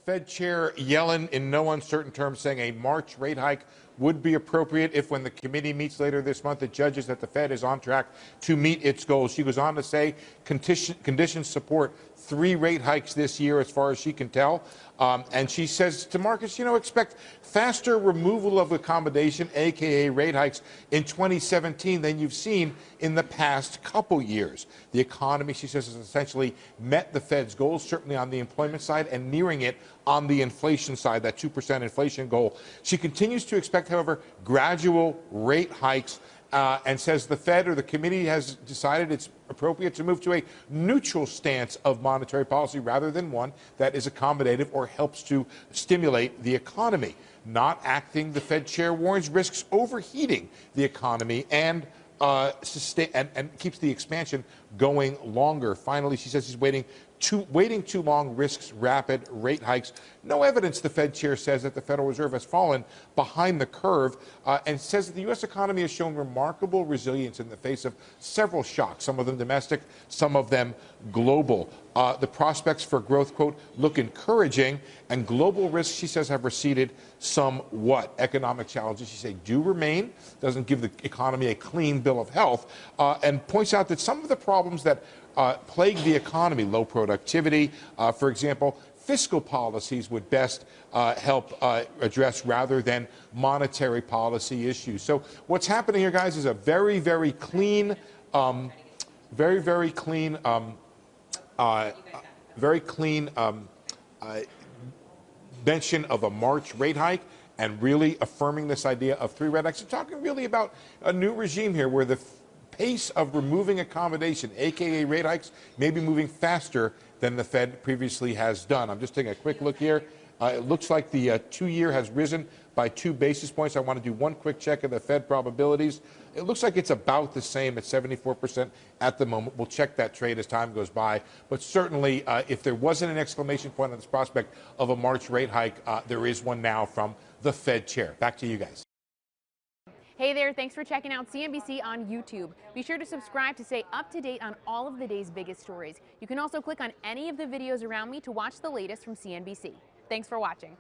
Fed Chair Yellen, in no uncertain terms, saying a March rate hike would be appropriate if, when the committee meets later this month, it judges that the Fed is on track to meet its goals. She goes on to say conditions support 3 rate hikes this year, as far as she can tell. And she says to markets, expect faster removal of accommodation, a.k.a. rate hikes, in 2017 than you've seen in the past couple years. The economy, she says, has essentially met the Fed's goals, certainly on the employment side, and nearing it on the inflation side, that 2% inflation goal. She continues to expect, however, gradual rate hikes, and says the Fed or the committee has decided it's appropriate to move to a neutral stance of monetary policy rather than one that is accommodative or helps to stimulate the economy. Not acting, the Fed chair warns, risks overheating the economy and keeps the expansion going longer. Finally, she says she's waiting too long risks rapid rate hikes. No evidence, the Fed chair says, that the Federal Reserve has fallen behind the curve, and says that the U.S. economy has shown remarkable resilience in the face of several shocks, some of them domestic, some of them global. The prospects for growth, quote, look encouraging, and global risks, she says, have receded somewhat. Economic challenges, she says, do remain. Doesn't give the economy a clean bill of health, and points out that some of the problems that plague the economy, low productivity, for example, fiscal policies would best help address rather than monetary policy issues. So what's happening here, guys, is a very, very clean, mention of a March rate hike, and really affirming this idea of 3 rate hikes. We're talking really about a new regime here where the pace of removing accommodation, a.k.a. rate hikes, may be moving faster than the Fed previously has done. I'm just taking a quick look here. It looks like the 2-year has risen by 2 basis points. I want to do one quick check of the Fed probabilities. It looks like it's about the same at 74% at the moment. We'll check that trade as time goes by. But certainly, if there wasn't an exclamation point on this prospect of a March rate hike, there is one now from the Fed chair. Back to you guys. Hey there, thanks for checking out CNBC on YouTube. Be sure to subscribe to stay up to date on all of the day's biggest stories. You can also click on any of the videos around me to watch the latest from CNBC. Thanks for watching.